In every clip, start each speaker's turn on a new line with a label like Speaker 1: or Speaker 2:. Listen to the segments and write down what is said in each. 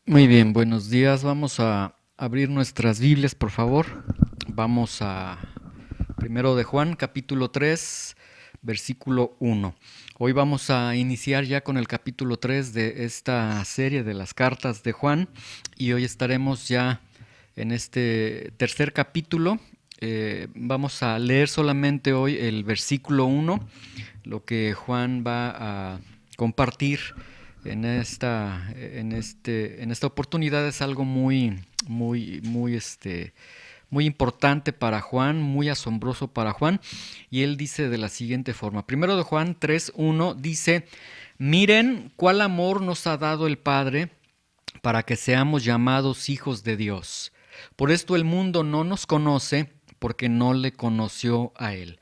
Speaker 1: Muy bien, buenos días. Vamos a abrir nuestras Biblias, por favor. Vamos a primero de Juan, capítulo 3, versículo 1. Hoy vamos a iniciar ya con el capítulo 3 de esta serie de las cartas de Juan y hoy estaremos ya en este tercer capítulo. Vamos a leer solamente hoy el versículo 1, lo que Juan va a compartir en esta oportunidad es algo muy importante para Juan, muy asombroso para Juan, y él dice de la siguiente forma. Primero de Juan 3:1 dice: miren cuál amor nos ha dado el Padre para que seamos llamados hijos de Dios. Por esto el mundo no nos conoce porque no le conoció a él.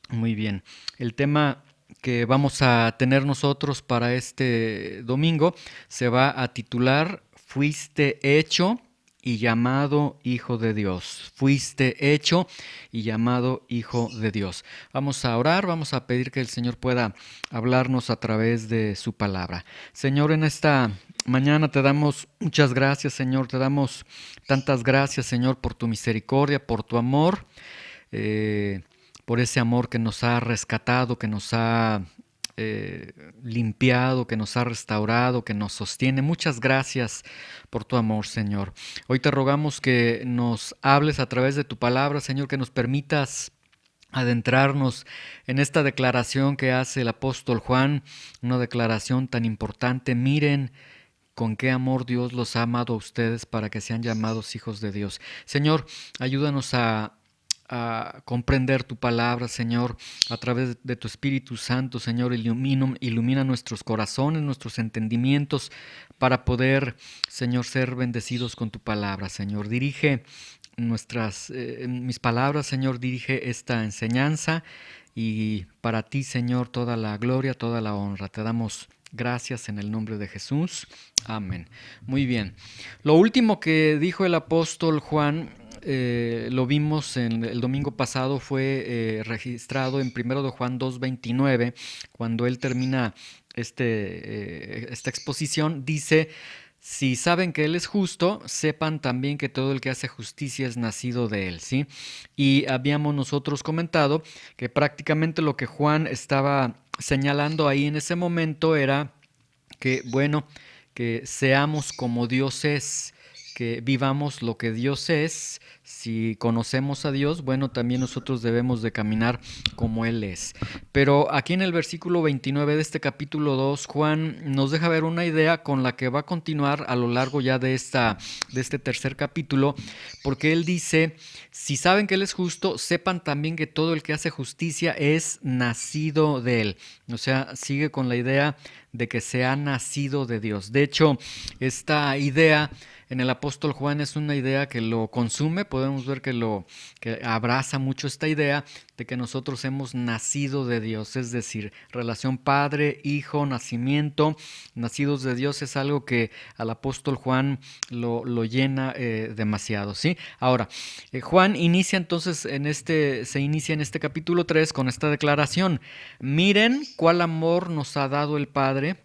Speaker 1: Muy bien. El tema que vamos a tener nosotros para este domingo se va a titular Fuiste hecho y llamado Hijo de Dios. Fuiste hecho y llamado Hijo de Dios. Vamos a orar, vamos a pedir que el Señor pueda hablarnos a través de su palabra. Señor, en esta mañana te damos muchas gracias, Señor. Te damos tantas gracias, Señor, por tu misericordia, por tu amor. eh, por ese amor que nos ha rescatado, que nos ha limpiado, que nos ha restaurado, que nos sostiene. Muchas gracias por tu amor, Señor. Hoy te rogamos que nos hables a través de tu palabra, Señor, que nos permitas adentrarnos en esta declaración que hace el apóstol Juan, una declaración tan importante. Miren con qué amor Dios los ha amado a ustedes para que sean llamados hijos de Dios. Señor, ayúdanos a comprender tu palabra, Señor, a través de tu Espíritu Santo, Señor. Ilumina nuestros corazones, nuestros entendimientos, para poder, Señor, ser bendecidos con tu palabra, Señor. Dirige mis palabras, Señor, dirige esta enseñanza, y para ti, Señor, toda la gloria, toda la honra. Te damos gracias en el nombre de Jesús. Amén. Muy bien. Lo último que dijo el apóstol Juan, lo vimos en el domingo pasado, fue registrado en 1 de Juan 2:29, cuando él termina esta exposición. Dice: si saben que Él es justo, sepan también que todo el que hace justicia es nacido de Él, ¿sí? Y habíamos nosotros comentado que prácticamente lo que Juan estaba señalando ahí en ese momento era que, bueno, que seamos como Dios es, que vivamos lo que Dios es. Si conocemos a Dios, bueno, también nosotros debemos de caminar como Él es. Pero aquí en el versículo 29 de este capítulo 2, Juan nos deja ver una idea con la que va a continuar a lo largo ya de este tercer capítulo, porque él dice: si saben que Él es justo, sepan también que todo el que hace justicia es nacido de Él. O sea, sigue con la idea de que se ha nacido de Dios. De hecho, esta idea en el apóstol Juan es una idea que lo consume. Podemos ver que abraza mucho esta idea de que nosotros hemos nacido de Dios, es decir, relación padre, hijo, nacimiento. Nacidos de Dios es algo que al apóstol Juan lo llena demasiado, ¿sí? Ahora, Juan inicia entonces se inicia en este capítulo 3 con esta declaración: miren cuál amor nos ha dado el Padre.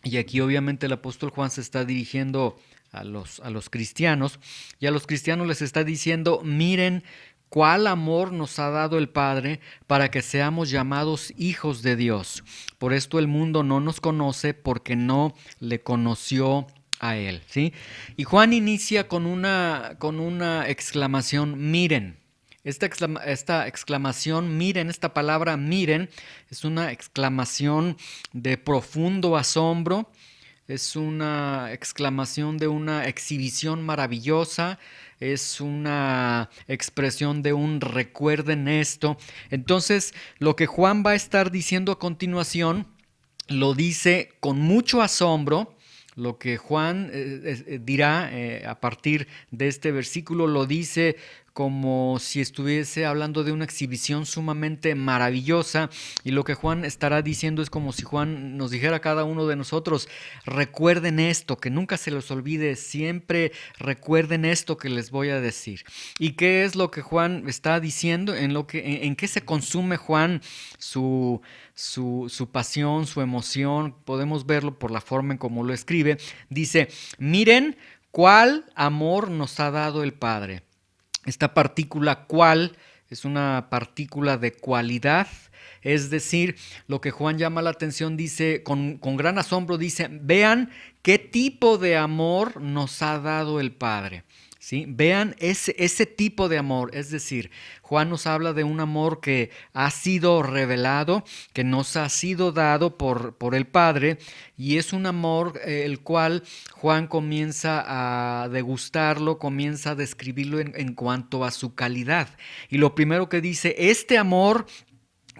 Speaker 1: Y aquí obviamente el apóstol Juan se está dirigiendo a los cristianos, y a los cristianos les está diciendo: miren cuál amor nos ha dado el Padre para que seamos llamados hijos de Dios. Por esto el mundo no nos conoce porque no le conoció a Él, ¿sí? Y Juan inicia con una exclamación: miren. Esta exclamación, miren, esta palabra miren, es una exclamación de profundo asombro. Es una exclamación de una exhibición maravillosa, es una expresión de un recuerden esto. Entonces, lo que Juan va a estar diciendo a continuación lo dice con mucho asombro. Lo que Juan dirá a partir de este versículo lo dice como si estuviese hablando de una exhibición sumamente maravillosa, y lo que Juan estará diciendo es como si Juan nos dijera a cada uno de nosotros: recuerden esto, que nunca se les olvide, siempre recuerden esto que les voy a decir. ¿Y qué es lo que Juan está diciendo? En qué se consume Juan su pasión, su emoción. Podemos verlo por la forma en cómo lo escribe. Dice: miren cuál amor nos ha dado el Padre. Esta partícula cual es una partícula de cualidad, es decir, lo que Juan llama la atención, dice, con gran asombro, dice: vean qué tipo de amor nos ha dado el Padre. ¿Sí? Vean ese tipo de amor, es decir, Juan nos habla de un amor que ha sido revelado, que nos ha sido dado por el Padre, y es un amor el cual Juan comienza a degustarlo, comienza a describirlo en cuanto a su calidad. Y lo primero que dice: este amor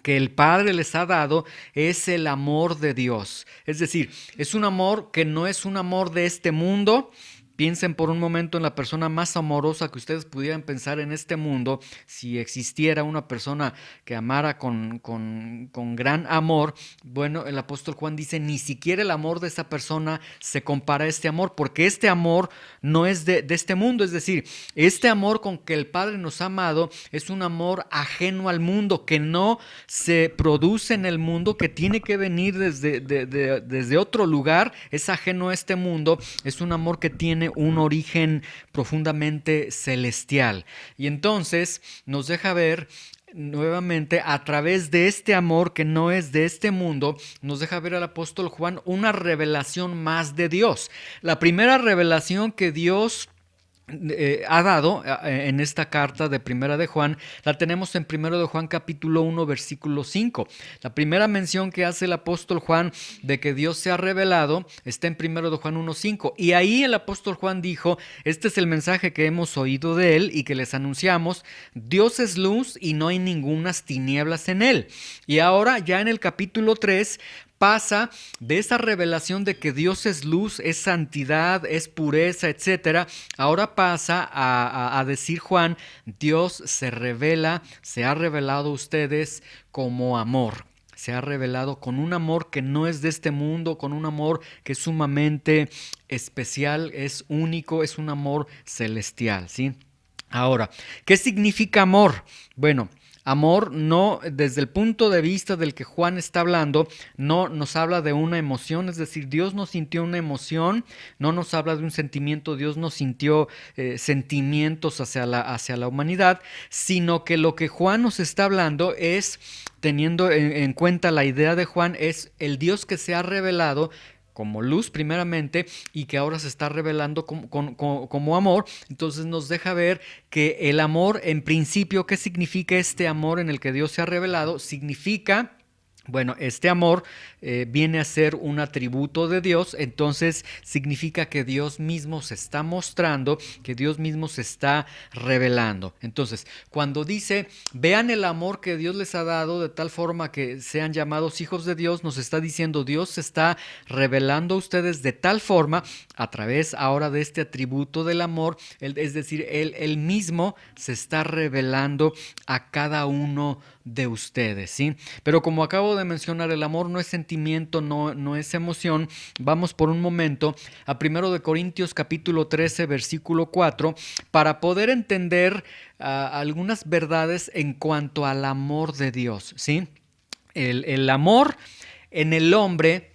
Speaker 1: que el Padre les ha dado es el amor de Dios. Es decir, es un amor que no es un amor de este mundo. Piensen por un momento en la persona más amorosa que ustedes pudieran pensar en este mundo. Si existiera una persona que amara con gran amor, bueno, el apóstol Juan dice: ni siquiera el amor de esa persona se compara a este amor, porque este amor no es de este mundo. Es decir, este amor con que el Padre nos ha amado es un amor ajeno al mundo, que no se produce en el mundo, que tiene que venir desde otro lugar, es ajeno a este mundo, es un amor que tiene un origen profundamente celestial. Y entonces nos deja ver nuevamente, a través de este amor que no es de este mundo, nos deja ver al apóstol Juan una revelación más de Dios. La primera revelación que Dios ha dado en esta carta de Primera de Juan, la tenemos en Primero de Juan capítulo 1 versículo 5. La primera mención que hace el apóstol Juan de que Dios se ha revelado está en Primero de Juan 1:5, y ahí el apóstol Juan dijo: este es el mensaje que hemos oído de él y que les anunciamos: Dios es luz y no hay ningunas tinieblas en él. Y ahora ya en el capítulo 3 pasa de esa revelación de que Dios es luz, es santidad, es pureza, etcétera. Ahora pasa a decir Juan: Dios se revela, se ha revelado a ustedes como amor. Se ha revelado con un amor que no es de este mundo, con un amor que es sumamente especial, es único, es un amor celestial, ¿sí? Ahora, ¿qué significa amor? Bueno, amor, no, desde el punto de vista del que Juan está hablando, no nos habla de una emoción, es decir, Dios no sintió una emoción, no nos habla de un sentimiento, Dios no sintió sentimientos hacia la humanidad, sino que lo que Juan nos está hablando es, teniendo en cuenta la idea de Juan, es el Dios que se ha revelado como luz primeramente, y que ahora se está revelando como amor. Entonces nos deja ver que el amor, en principio, ¿qué significa este amor en el que Dios se ha revelado? Significa... Bueno, este amor viene a ser un atributo de Dios, entonces significa que Dios mismo se está mostrando, que Dios mismo se está revelando. Entonces, cuando dice: vean el amor que Dios les ha dado de tal forma que sean llamados hijos de Dios, nos está diciendo: Dios se está revelando a ustedes de tal forma, a través ahora de este atributo del amor, es decir, Él mismo se está revelando a cada uno de ustedes, ¿sí? Pero como acabo de mencionar, el amor no es sentimiento, no es emoción. Vamos por un momento a 1 de Corintios capítulo 13 versículo 4 para poder entender algunas verdades en cuanto al amor de Dios, ¿sí? El amor en el hombre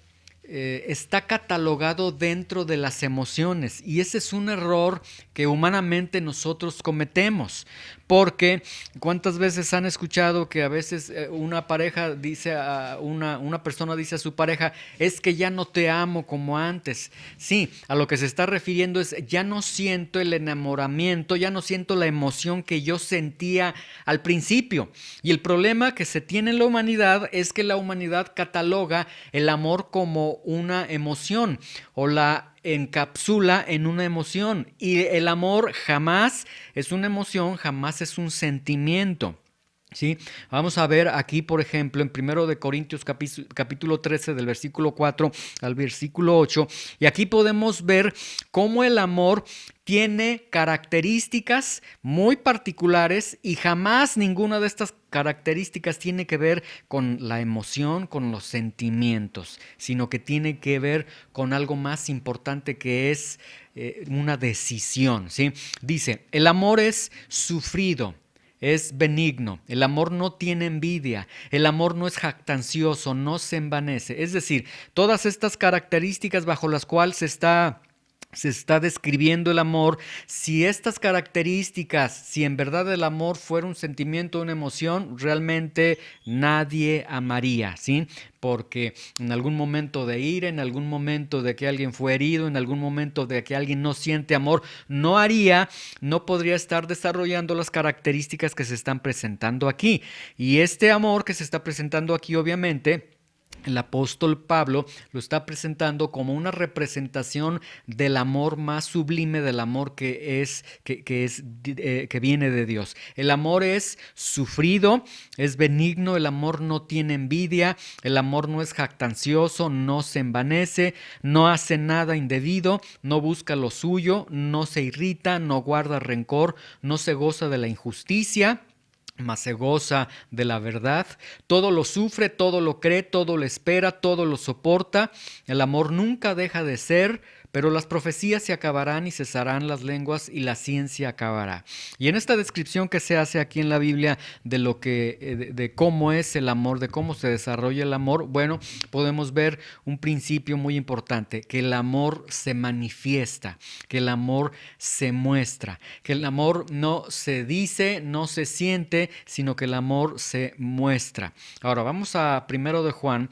Speaker 1: está catalogado dentro de las emociones, y ese es un error que humanamente nosotros cometemos, porque ¿cuántas veces han escuchado que a veces una pareja dice a una persona dice a su pareja: es que ya no te amo como antes? Sí, a lo que se está refiriendo es: ya no siento el enamoramiento, ya no siento la emoción que yo sentía al principio. Y el problema que se tiene en la humanidad es que la humanidad cataloga el amor como una emoción, o la encapsula en una emoción, y el amor jamás es una emoción, jamás es un sentimiento. ¿Sí? Vamos a ver aquí, por ejemplo, en 1 capítulo 13, del versículo 4 al versículo 8, y aquí podemos ver cómo el amor tiene características muy particulares y jamás ninguna de estas características tiene que ver con la emoción, con los sentimientos, sino que tiene que ver con algo más importante que es una decisión, ¿sí? Dice, el amor es sufrido. Es benigno, el amor no tiene envidia, el amor no es jactancioso, no se envanece. Es decir, todas estas características bajo las cuales se está describiendo el amor, si estas características, si en verdad el amor fuera un sentimiento, una emoción, realmente nadie amaría, ¿sí? Porque en algún momento de ira, en algún momento de que alguien fue herido, en algún momento de que alguien no siente amor, no podría estar desarrollando las características que se están presentando aquí. Y este amor que se está presentando aquí, obviamente, el apóstol Pablo lo está presentando como una representación del amor más sublime, del amor que viene de Dios. El amor es sufrido, es benigno, el amor no tiene envidia, el amor no es jactancioso, no se envanece, no hace nada indebido, no busca lo suyo, no se irrita, no guarda rencor, no se goza de la injusticia, mas se goza de la verdad. Todo lo sufre, todo lo cree, todo lo espera, todo lo soporta. El amor nunca deja de ser, pero las profecías se acabarán y cesarán las lenguas y la ciencia acabará. Y en esta descripción que se hace aquí en la Biblia de lo que de cómo es el amor, de cómo se desarrolla el amor, bueno, podemos ver un principio muy importante, que el amor se manifiesta, que el amor se muestra, que el amor no se dice, no se siente, sino que el amor se muestra. Ahora vamos a primero de Juan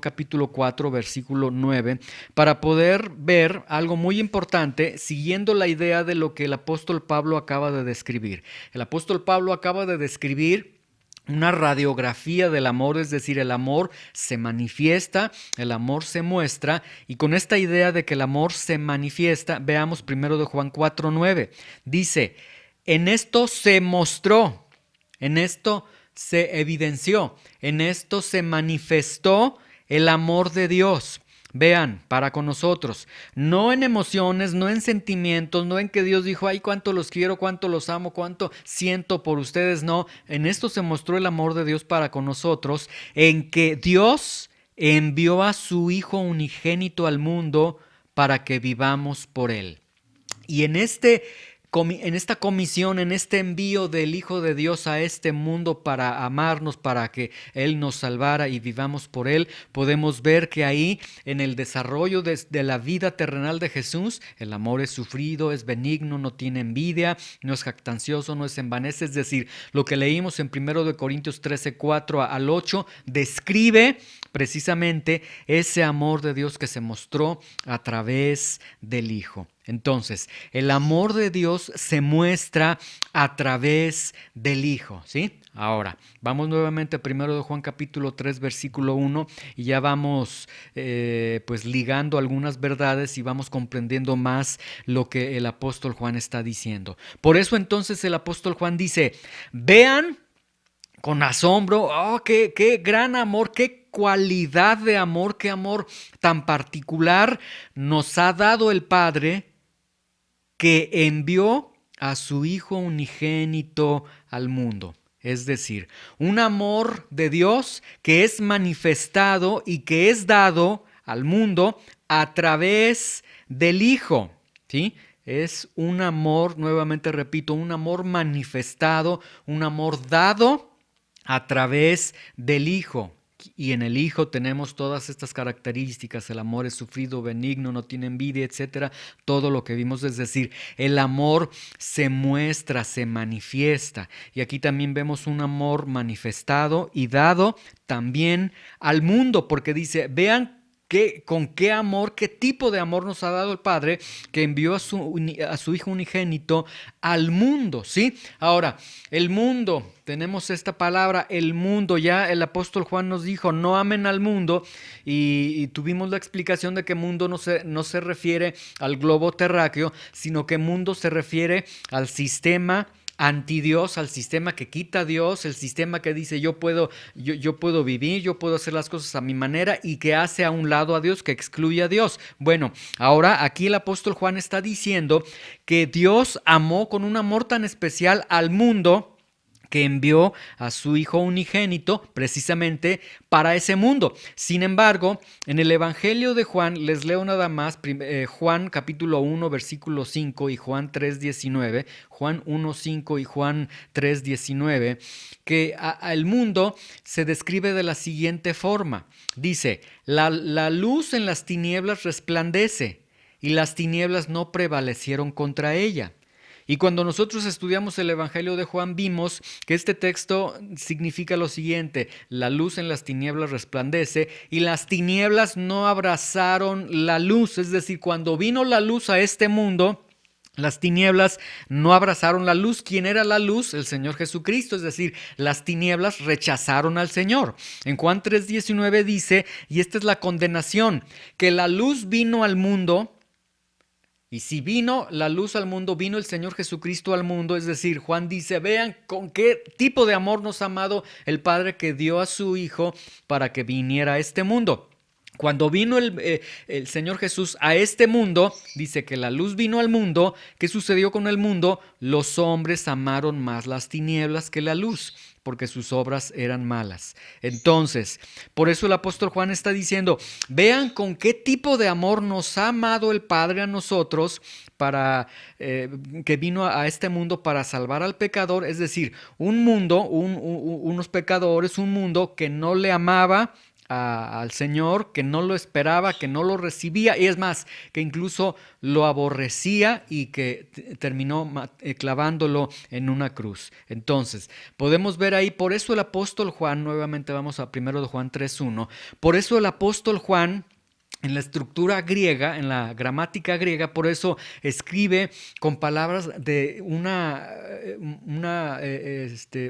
Speaker 1: capítulo 4, versículo 9, para poder ver algo muy importante siguiendo la idea de lo que el apóstol Pablo acaba de describir. El apóstol Pablo acaba de describir una radiografía del amor, es decir, el amor se manifiesta, el amor se muestra, y con esta idea de que el amor se manifiesta, veamos primero de Juan 4:9. Dice, en esto se mostró, en esto se evidenció, en esto se manifestó el amor de Dios. Vean, para con nosotros, no en emociones, no en sentimientos, no en que Dios dijo, ay, cuánto los quiero, cuánto los amo, cuánto siento por ustedes, no. En esto se mostró el amor de Dios para con nosotros, en que Dios envió a su Hijo unigénito al mundo para que vivamos por Él. Y en esta comisión, en este envío del Hijo de Dios a este mundo para amarnos, para que Él nos salvara y vivamos por Él, podemos ver que ahí en el desarrollo de la vida terrenal de Jesús, el amor es sufrido, es benigno, no tiene envidia, no es jactancioso, no es envanece. Es decir, lo que leímos en 1 Corintios 13, 4 al 8, describe precisamente ese amor de Dios que se mostró a través del Hijo. Entonces, el amor de Dios se muestra a través del Hijo, ¿sí? Ahora, vamos nuevamente a 1 de Juan capítulo 3, versículo 1, y ya vamos pues ligando algunas verdades y vamos comprendiendo más lo que el apóstol Juan está diciendo. Por eso entonces el apóstol Juan dice, vean con asombro, oh, qué gran amor, qué cualidad de amor, qué amor tan particular nos ha dado el Padre, que envió a su Hijo unigénito al mundo. Es decir, un amor de Dios que es manifestado y que es dado al mundo a través del Hijo, ¿sí? Es un amor, nuevamente repito, un amor manifestado, un amor dado a través del Hijo. Y en el Hijo tenemos todas estas características, el amor es sufrido, benigno, no tiene envidia, etcétera, todo lo que vimos, es decir, el amor se muestra, se manifiesta. Y aquí también vemos un amor manifestado y dado también al mundo, porque dice, vean con qué amor, qué tipo de amor nos ha dado el Padre, que envió a su Hijo unigénito al mundo, ¿sí? Ahora, el mundo, tenemos esta palabra, el mundo, ya el apóstol Juan nos dijo, no amen al mundo, y tuvimos la explicación de que mundo no se refiere al globo terráqueo, sino que mundo se refiere al sistema anti Dios, al sistema que quita a Dios, el sistema que dice yo puedo vivir, yo puedo hacer las cosas a mi manera y que hace a un lado a Dios, que excluye a Dios. Bueno, ahora aquí el apóstol Juan está diciendo que Dios amó con un amor tan especial al mundo que envió a su Hijo unigénito precisamente para ese mundo. Sin embargo, en el Evangelio de Juan, les leo nada más, Juan capítulo 1, versículo 5 y Juan 3:19, Juan 1:5 y Juan 3:19, que el mundo se describe de la siguiente forma. Dice, la luz en las tinieblas resplandece y las tinieblas no prevalecieron contra ella. Y cuando nosotros estudiamos el Evangelio de Juan, vimos que este texto significa lo siguiente: la luz en las tinieblas resplandece y las tinieblas no abrazaron la luz. Es decir, cuando vino la luz a este mundo, las tinieblas no abrazaron la luz. ¿Quién era la luz? El Señor Jesucristo. Es decir, las tinieblas rechazaron al Señor. En Juan 3:19 dice, y esta es la condenación, que la luz vino al mundo. Y si vino la luz al mundo, vino el Señor Jesucristo al mundo, es decir, Juan dice, vean con qué tipo de amor nos ha amado el Padre, que dio a su Hijo para que viniera a este mundo. Cuando vino el Señor Jesús a este mundo, dice que la luz vino al mundo. ¿Qué sucedió con el mundo? Los hombres amaron más las tinieblas que la luz, porque sus obras eran malas. Entonces, por eso el apóstol Juan está diciendo, vean con qué tipo de amor nos ha amado el Padre a nosotros, para que vino a este mundo para salvar al pecador. Es decir, un mundo, unos pecadores, un mundo que no le amaba al Señor, que no lo esperaba, que no lo recibía, y es más, que incluso lo aborrecía y que terminó clavándolo en una cruz. Entonces, podemos ver ahí, por eso el apóstol Juan, nuevamente vamos a 1 de Juan 3:1, por eso el apóstol Juan, en la estructura griega, en la gramática griega, por eso escribe con palabras de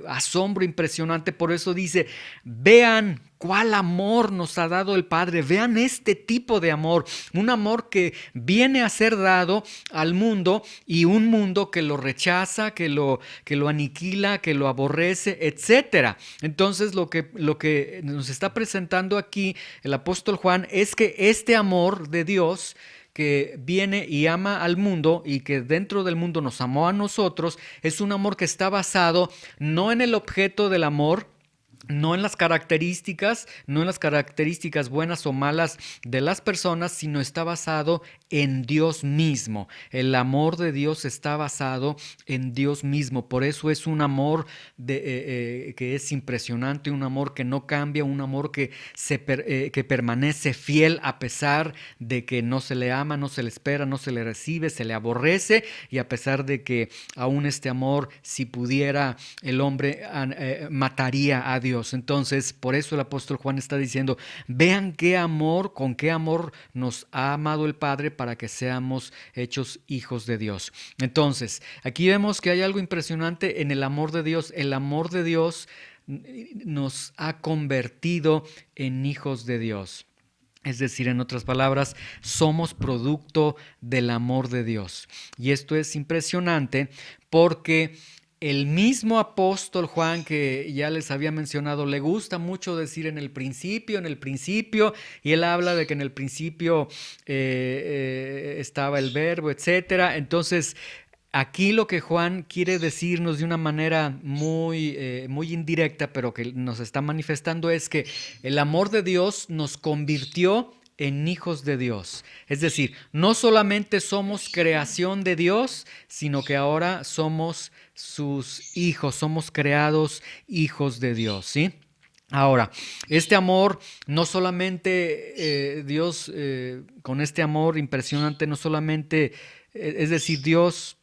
Speaker 1: asombro impresionante. Por eso dice, vean cuál amor nos ha dado el Padre, vean este tipo de amor, un amor que viene a ser dado al mundo, y un mundo que lo rechaza, que lo aniquila, que lo aborrece, etcétera. Entonces lo que nos está presentando aquí el apóstol Juan es que este amor de Dios, que viene y ama al mundo y que dentro del mundo nos amó a nosotros, es un amor que está basado no en el objeto del amor, no en las características buenas o malas de las personas, sino está basado en Dios mismo. El amor de Dios está basado en Dios mismo. Por eso es un amor que es impresionante, un amor que no cambia, un amor que permanece fiel a pesar de que no se le ama, no se le espera, no se le recibe, se le aborrece, y a pesar de que aún este amor, si pudiera, el hombre mataría a Dios. Entonces, por eso el apóstol Juan está diciendo, vean con qué amor nos ha amado el Padre para que seamos hechos hijos de Dios. Entonces, aquí vemos que hay algo impresionante en el amor de Dios. El amor de Dios nos ha convertido en hijos de Dios. Es decir, en otras palabras, somos producto del amor de Dios. Y esto es impresionante porque el mismo apóstol Juan, que ya les había mencionado, le gusta mucho decir en el principio, y él habla de que en el principio estaba el verbo, etcétera. Entonces, aquí lo que Juan quiere decirnos de una manera muy indirecta, pero que nos está manifestando, es que el amor de Dios nos convirtió en hijos de Dios. Es decir, no solamente somos creación de Dios, sino que ahora somos sus hijos, somos creados hijos de Dios, ¿sí? Ahora, este amor, no solamente Dios, con este amor impresionante, no solamente, es decir, Dios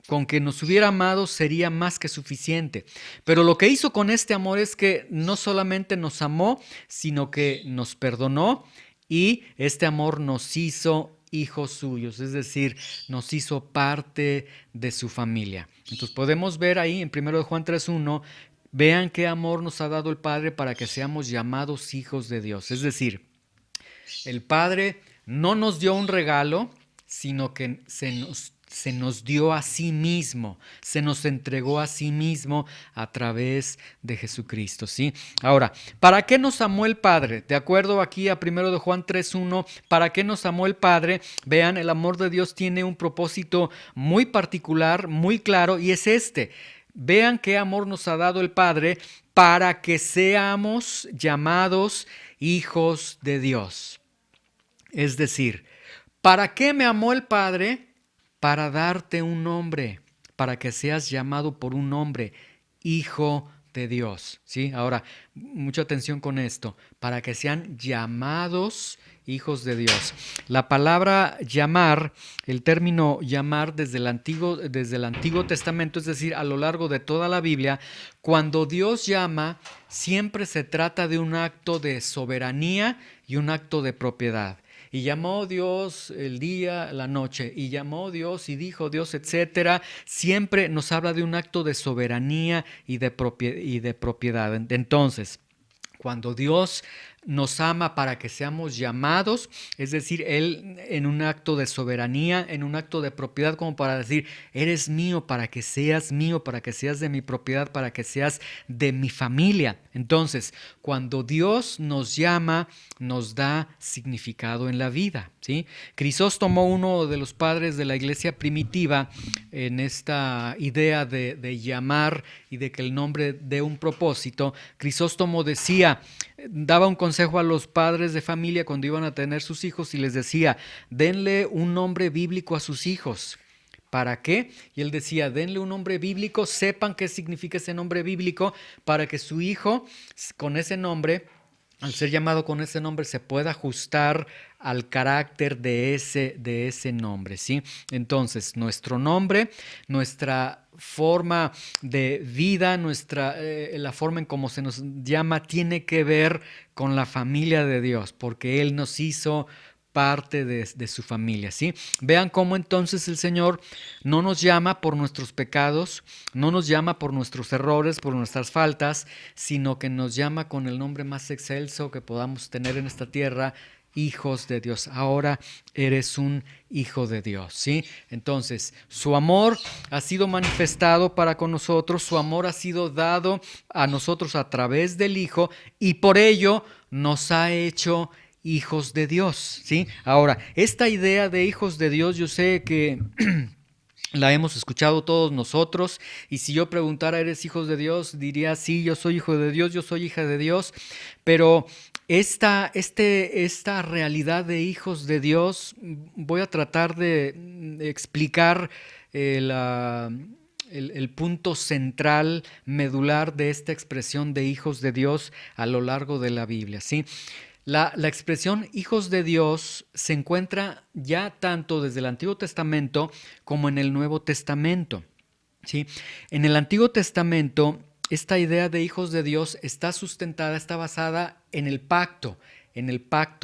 Speaker 1: con que nos hubiera amado sería más que suficiente. Pero lo que hizo con este amor es que no solamente nos amó, sino que nos perdonó, y este amor nos hizo hijos suyos, es decir, nos hizo parte de su familia. Entonces podemos ver ahí en 1 Juan 3:1, vean qué amor nos ha dado el Padre para que seamos llamados hijos de Dios. Es decir, el Padre no nos dio un regalo, sino que se nos dio a sí mismo, se nos entregó a sí mismo a través de Jesucristo, ¿sí? Ahora, ¿para qué nos amó el Padre? De acuerdo aquí a 1 de Juan 3:1, ¿para qué nos amó el Padre? Vean, el amor de Dios tiene un propósito muy particular, muy claro, y es este. Vean qué amor nos ha dado el Padre para que seamos llamados hijos de Dios. Es decir, ¿para qué me amó el Padre? Para darte un nombre, para que seas llamado por un nombre, hijo de Dios. ¿Sí? Ahora, mucha atención con esto, para que sean llamados hijos de Dios. La palabra llamar, el término llamar desde el Antiguo Testamento, es decir, a lo largo de toda la Biblia, cuando Dios llama, siempre se trata de un acto de soberanía y un acto de propiedad. Y llamó Dios el día, la noche, y llamó Dios y dijo Dios, etcétera. Siempre nos habla de un acto de soberanía y de propiedad. Entonces, cuando Dios nos ama para que seamos llamados, es decir, Él en un acto de soberanía, en un acto de propiedad, como para decir, eres mío, para que seas mío, para que seas de mi propiedad, para que seas de mi familia. Entonces, cuando Dios nos llama, nos da significado en la vida, ¿sí? Crisóstomo, uno de los padres de la iglesia primitiva, en esta idea de llamar y de que el nombre dé un propósito, Crisóstomo decía, daba un consejo a los padres de familia cuando iban a tener sus hijos y les decía, denle un nombre bíblico a sus hijos. ¿Para qué? Y él decía, denle un nombre bíblico, sepan qué significa ese nombre bíblico, para que su hijo con ese nombre, al ser llamado con ese nombre, se pueda ajustar al carácter de ese nombre, ¿sí? Entonces, nuestro nombre, nuestra forma de vida, la forma en cómo se nos llama, tiene que ver con la familia de Dios, porque Él nos hizo parte de su familia, ¿sí? Vean cómo entonces el Señor no nos llama por nuestros pecados, no nos llama por nuestros errores, por nuestras faltas, sino que nos llama con el nombre más excelso que podamos tener en esta tierra, hijos de Dios. Ahora eres un hijo de Dios, ¿sí? Entonces, su amor ha sido manifestado para con nosotros, su amor ha sido dado a nosotros a través del Hijo y por ello nos ha hecho hijos de Dios, ¿sí? Ahora, esta idea de hijos de Dios, yo sé que la hemos escuchado todos nosotros, y si yo preguntara, ¿eres hijos de Dios? Diría, sí, yo soy hijo de Dios, yo soy hija de Dios, pero esta realidad de hijos de Dios, voy a tratar de explicar el punto central, medular de esta expresión de hijos de Dios a lo largo de la Biblia, ¿sí? La expresión hijos de Dios se encuentra ya tanto desde el Antiguo Testamento como en el Nuevo Testamento, ¿sí? En el Antiguo Testamento, esta idea de hijos de Dios está sustentada, está basada en el pacto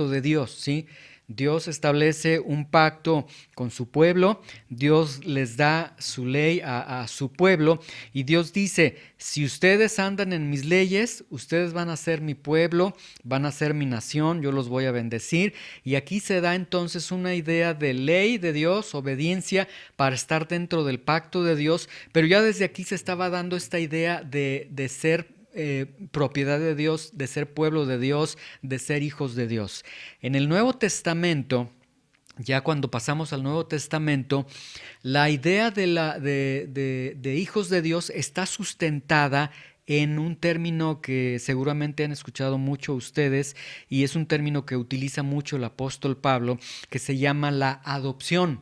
Speaker 1: de Dios, ¿sí? Dios establece un pacto con su pueblo, Dios les da su ley a su pueblo y Dios dice, si ustedes andan en mis leyes, ustedes van a ser mi pueblo, van a ser mi nación, yo los voy a bendecir. Y aquí se da entonces una idea de ley de Dios, obediencia para estar dentro del pacto de Dios, pero ya desde aquí se estaba dando esta idea de ser propiedad de Dios, de ser pueblo de Dios, de ser hijos de Dios. En el Nuevo Testamento, ya cuando pasamos al Nuevo Testamento, la idea de hijos de Dios está sustentada en un término que seguramente han escuchado mucho ustedes y es un término que utiliza mucho el apóstol Pablo, que se llama la adopción.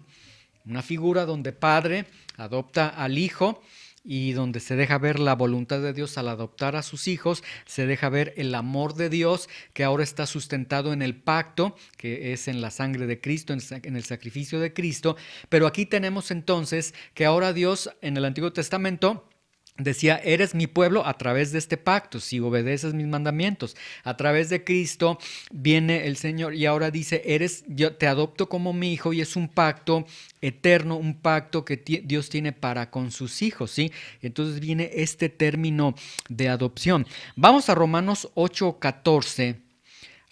Speaker 1: Una figura donde Padre adopta al Hijo y donde se deja ver la voluntad de Dios al adoptar a sus hijos, se deja ver el amor de Dios que ahora está sustentado en el pacto, que es en la sangre de Cristo, en el sacrificio de Cristo. Pero aquí tenemos entonces que ahora Dios en el Antiguo Testamento decía, eres mi pueblo a través de este pacto, si obedeces mis mandamientos. A través de Cristo viene el Señor y ahora dice, yo te adopto como mi hijo, y es un pacto eterno, un pacto que Dios tiene para con sus hijos, ¿sí? Entonces viene este término de adopción. Vamos a Romanos 8:14.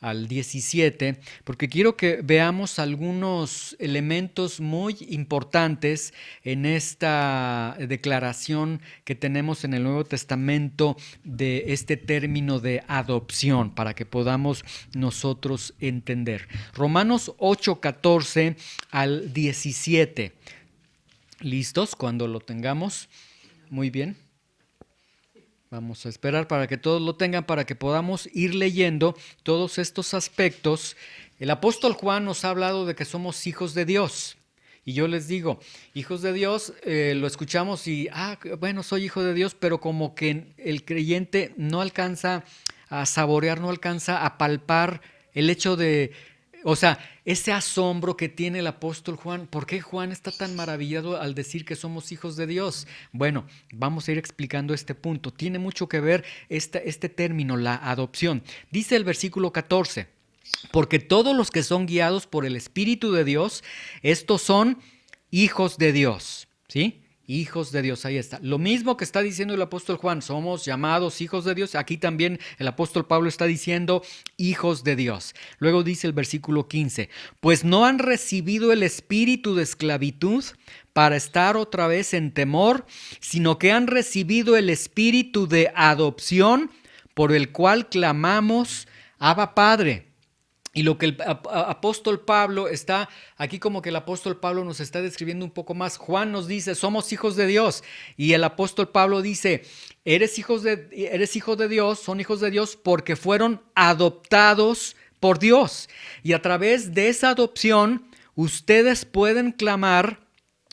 Speaker 1: al 17, porque quiero que veamos algunos elementos muy importantes en esta declaración que tenemos en el Nuevo Testamento de este término de adopción, para que podamos nosotros entender. Romanos 8, 14 al 17. ¿Listos? Cuando lo tengamos. Muy bien. Vamos a esperar para que todos lo tengan, para que podamos ir leyendo todos estos aspectos. El apóstol Juan nos ha hablado de que somos hijos de Dios. Y yo les digo, hijos de Dios, lo escuchamos y, bueno, soy hijo de Dios, pero como que el creyente no alcanza a saborear, no alcanza a palpar el hecho de, o sea, ese asombro que tiene el apóstol Juan. ¿Por qué Juan está tan maravillado al decir que somos hijos de Dios? Bueno, vamos a ir explicando este punto. Tiene mucho que ver este término, la adopción. Dice el versículo 14, porque todos los que son guiados por el Espíritu de Dios, estos son hijos de Dios, ¿sí? Hijos de Dios, ahí está. Lo mismo que está diciendo el apóstol Juan, somos llamados hijos de Dios. Aquí también el apóstol Pablo está diciendo hijos de Dios. Luego dice el versículo 15, pues no han recibido el espíritu de esclavitud para estar otra vez en temor, sino que han recibido el espíritu de adopción por el cual clamamos, Abba Padre. Y lo que el apóstol Pablo está, aquí como que el apóstol Pablo nos está describiendo un poco más. Juan nos dice, somos hijos de Dios. Y el apóstol Pablo dice, eres hijo de Dios, son hijos de Dios porque fueron adoptados por Dios. Y a través de esa adopción, ustedes pueden clamar,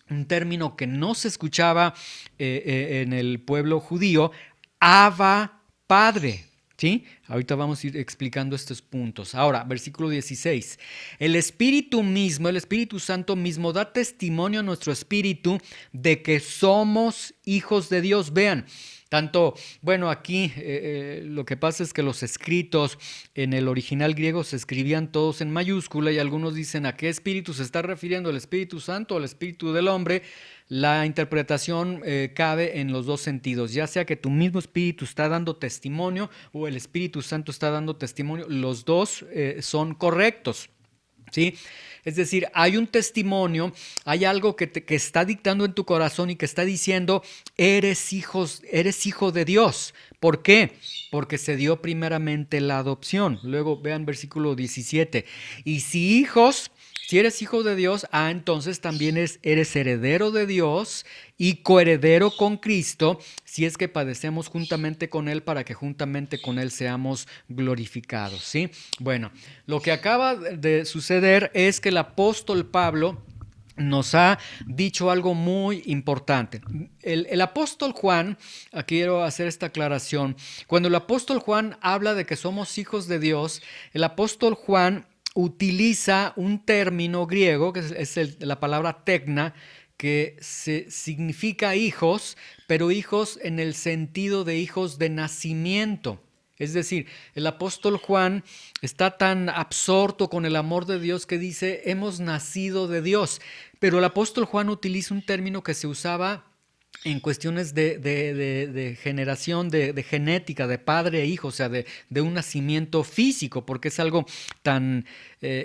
Speaker 1: un término que no se escuchaba en el pueblo judío, Abba Padre. ¿Sí? Ahorita vamos a ir explicando estos puntos. Ahora, versículo 16. El Espíritu mismo, el Espíritu Santo mismo, da testimonio a nuestro espíritu de que somos hijos de Dios. Vean, tanto, bueno, aquí lo que pasa es que los escritos en el original griego se escribían todos en mayúscula y algunos dicen a qué espíritu se está refiriendo, el Espíritu Santo o el Espíritu del hombre. La interpretación cabe en los dos sentidos, ya sea que tu mismo espíritu está dando testimonio o el Espíritu Santo está dando testimonio, los dos son correctos. ¿Sí? Es decir, hay un testimonio, hay algo que está dictando en tu corazón y que está diciendo, eres hijo de Dios. ¿Por qué? Porque se dio primeramente la adopción. Luego vean versículo 17. Y si eres hijo de Dios, entonces también eres heredero de Dios y coheredero con Cristo, si es que padecemos juntamente con Él, para que juntamente con Él seamos glorificados, ¿sí? Bueno, lo que acaba de suceder es que el apóstol Pablo nos ha dicho algo muy importante. El apóstol Juan, quiero hacer esta aclaración, cuando el apóstol Juan habla de que somos hijos de Dios, el apóstol Juan utiliza un término griego, que es la palabra tekna, que significa hijos, pero hijos en el sentido de hijos de nacimiento. Es decir, el apóstol Juan está tan absorto con el amor de Dios que dice, hemos nacido de Dios. Pero el apóstol Juan utiliza un término que se usaba en cuestiones de generación, de genética, de padre e hijo, o sea, de un nacimiento físico, porque es algo tan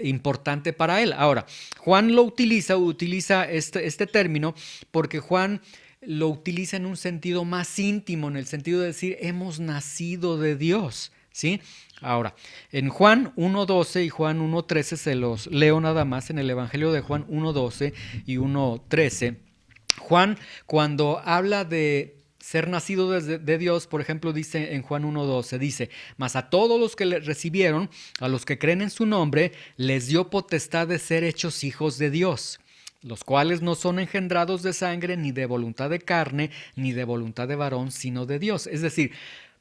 Speaker 1: importante para él. Ahora, Juan lo utiliza este término porque Juan lo utiliza en un sentido más íntimo, en el sentido de decir, hemos nacido de Dios, ¿sí? Ahora, en Juan 1.12 y Juan 1.13 se los leo nada más, en el Evangelio de Juan 1.12 y 1.13, Juan, cuando habla de ser nacido de Dios, por ejemplo, dice en Juan 1.12, dice, mas a todos los que le recibieron, a los que creen en su nombre, les dio potestad de ser hechos hijos de Dios, los cuales no son engendrados de sangre, ni de voluntad de carne, ni de voluntad de varón, sino de Dios. Es decir,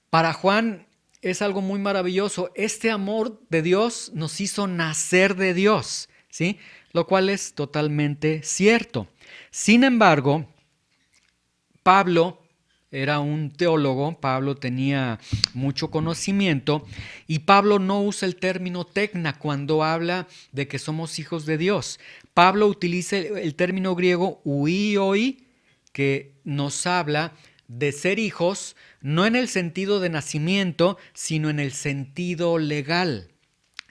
Speaker 1: para Juan es algo muy maravilloso. Este amor de Dios nos hizo nacer de Dios, ¿sí? Lo cual es totalmente cierto. Sin embargo, Pablo era un teólogo, Pablo tenía mucho conocimiento y Pablo no usa el término tekna cuando habla de que somos hijos de Dios. Pablo utiliza el término griego huioi, que nos habla de ser hijos no en el sentido de nacimiento, sino en el sentido legal.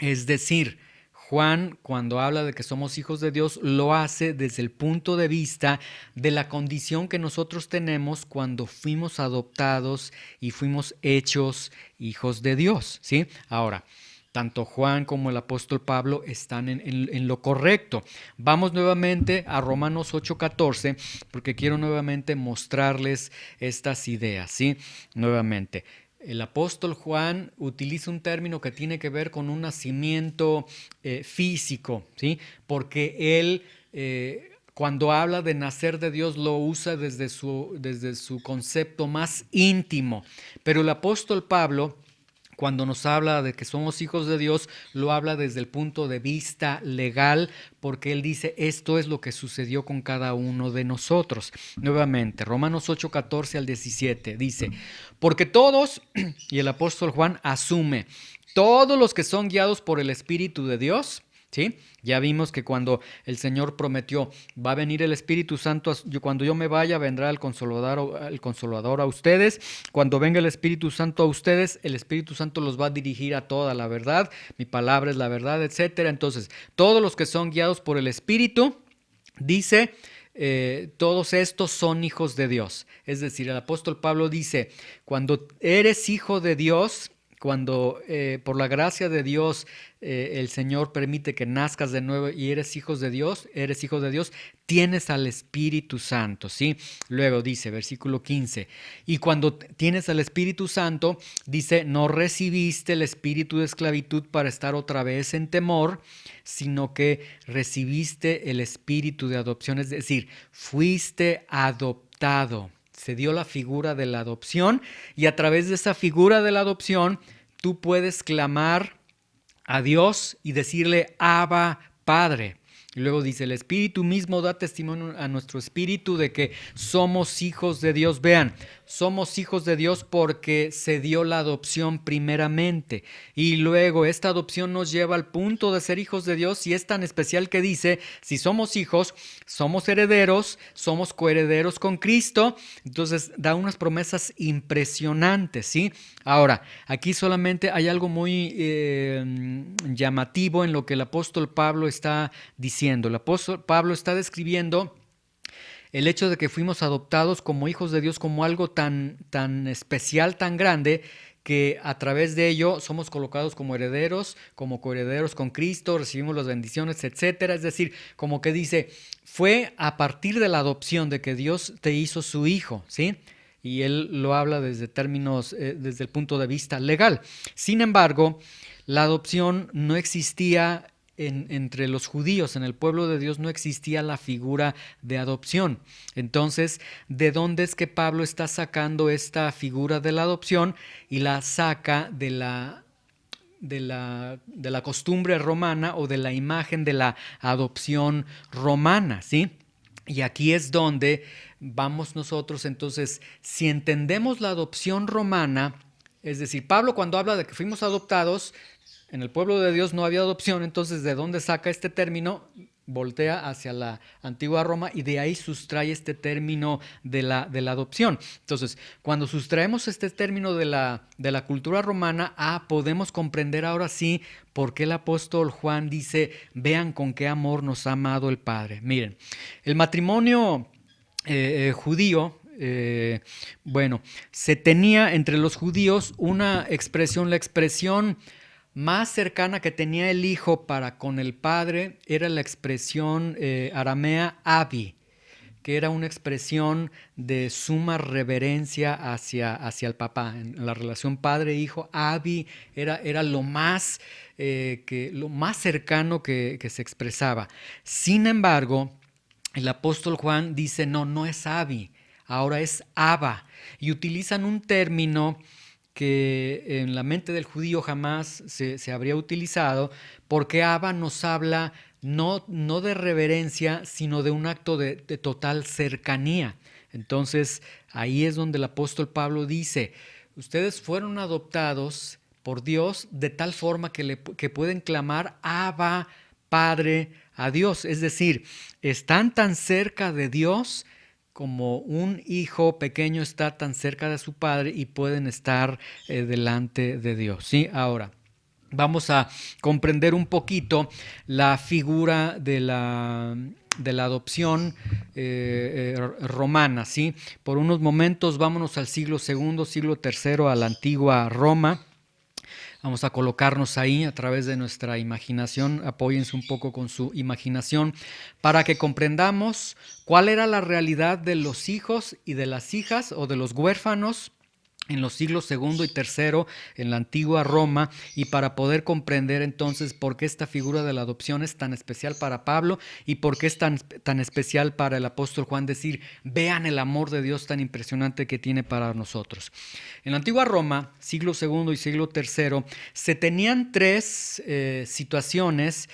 Speaker 1: Es decir, Juan, cuando habla de que somos hijos de Dios, lo hace desde el punto de vista de la condición que nosotros tenemos cuando fuimos adoptados y fuimos hechos hijos de Dios, ¿sí? Ahora, tanto Juan como el apóstol Pablo están en lo correcto. Vamos nuevamente a Romanos 8:14 porque quiero nuevamente mostrarles estas ideas, ¿sí? Nuevamente. El apóstol Juan utiliza un término que tiene que ver con un nacimiento físico, ¿sí? Porque él, cuando habla de nacer de Dios, lo usa desde su concepto más íntimo. Pero el apóstol Pablo, cuando nos habla de que somos hijos de Dios, lo habla desde el punto de vista legal, porque él dice, esto es lo que sucedió con cada uno de nosotros. Nuevamente, Romanos 8:14 al 17 dice, porque todos, y el apóstol Juan asume, todos los que son guiados por el Espíritu de Dios, ¿sí? Ya vimos que cuando el Señor prometió, va a venir el Espíritu Santo, cuando yo me vaya, vendrá el Consolador a ustedes. Cuando venga el Espíritu Santo a ustedes, el Espíritu Santo los va a dirigir a toda la verdad. Mi palabra es la verdad, etcétera. Entonces, todos los que son guiados por el Espíritu, dice, todos estos son hijos de Dios. Es decir, el apóstol Pablo dice, cuando eres hijo de Dios, cuando por la gracia de Dios el Señor permite que nazcas de nuevo y eres hijo de Dios, tienes al Espíritu Santo, ¿sí? Luego dice, versículo 15, y cuando tienes al Espíritu Santo, dice, no recibiste el espíritu de esclavitud para estar otra vez en temor, sino que recibiste el espíritu de adopción, es decir, fuiste adoptado. Se dio la figura de la adopción y a través de esa figura de la adopción tú puedes clamar a Dios y decirle Abba, Padre. Y luego dice, el Espíritu mismo da testimonio a nuestro espíritu de que somos hijos de Dios. Vean, somos hijos de Dios porque se dio la adopción primeramente. Y luego esta adopción nos lleva al punto de ser hijos de Dios y es tan especial que dice, si somos hijos, somos herederos, somos coherederos con Cristo. Entonces da unas promesas impresionantes, ¿sí? Ahora, aquí solamente hay algo muy llamativo en lo que el apóstol Pablo está diciendo. El apóstol Pablo está describiendo el hecho de que fuimos adoptados como hijos de Dios como algo tan especial, tan grande, que a través de ello somos colocados como herederos, como coherederos con Cristo, recibimos las bendiciones, etcétera. Es decir, como que dice, fue a partir de la adopción de que Dios te hizo su hijo, ¿sí? Y él lo habla desde términos, desde el punto de vista legal. Sin embargo, la adopción no existía entre los judíos, en el pueblo de Dios no existía la figura de adopción. Entonces, ¿de dónde es que Pablo está sacando esta figura de la adopción? Y la saca de la costumbre romana o de la imagen de la adopción romana, ¿sí? Y aquí es donde vamos nosotros. Entonces, si entendemos la adopción romana, es decir, Pablo cuando habla de que fuimos adoptados, en el pueblo de Dios no había adopción, entonces ¿de dónde saca este término? Voltea hacia la antigua Roma y de ahí sustrae este término de la adopción. Entonces, cuando sustraemos este término de la cultura romana, podemos comprender ahora sí por qué el apóstol Juan dice, vean con qué amor nos ha amado el Padre. Miren, el matrimonio judío, bueno, se tenía entre los judíos una expresión, la expresión más cercana que tenía el hijo para con el padre era la expresión aramea abi, que era una expresión de suma reverencia hacia el papá. En la relación padre-hijo, abi era lo más cercano que se expresaba. Sin embargo, el apóstol Juan dice, no es abi, ahora es Abba. Y utilizan un término que en la mente del judío jamás se habría utilizado, porque Abba nos habla no de reverencia, sino de un acto de total cercanía. Entonces, ahí es donde el apóstol Pablo dice, ustedes fueron adoptados por Dios de tal forma que pueden clamar Abba, Padre, a Dios. Es decir, están tan cerca de Dios como un hijo pequeño está tan cerca de su padre y pueden estar delante de Dios. ¿Sí? Ahora, vamos a comprender un poquito la figura de la adopción romana, ¿sí? Por unos momentos vámonos al siglo segundo, siglo tercero, a la antigua Roma. Vamos a colocarnos ahí a través de nuestra imaginación, apóyense un poco con su imaginación para que comprendamos cuál era la realidad de los hijos y de las hijas o de los huérfanos en los siglos segundo y tercero en la antigua Roma, y para poder comprender entonces por qué esta figura de la adopción es tan especial para Pablo y por qué es tan especial para el apóstol Juan decir, vean el amor de Dios tan impresionante que tiene para nosotros. En la antigua Roma, siglo segundo y siglo tercero, se tenían tres situaciones,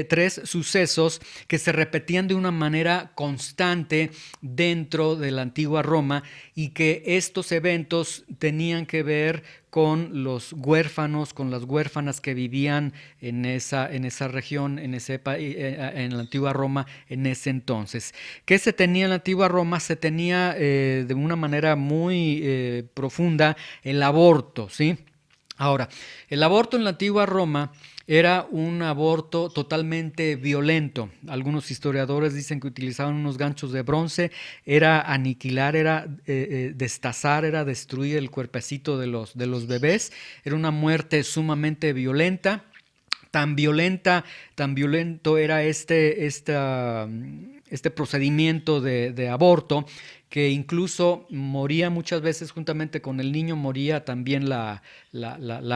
Speaker 1: tres sucesos que se repetían de una manera constante dentro de la antigua Roma, y que estos eventos tenían que ver con los huérfanos, con las huérfanas que vivían en esa región, en la antigua Roma en ese entonces. ¿Qué se tenía en la antigua Roma? Se tenía de una manera muy profunda el aborto, ¿sí? Ahora, el aborto en la antigua Roma era un aborto totalmente violento. Algunos historiadores dicen que utilizaban unos ganchos de bronce, era aniquilar, era destazar, era destruir el cuerpecito de los bebés. Era una muerte sumamente violenta. Tan violento era este procedimiento de aborto, que incluso moría muchas veces juntamente con el niño, moría también la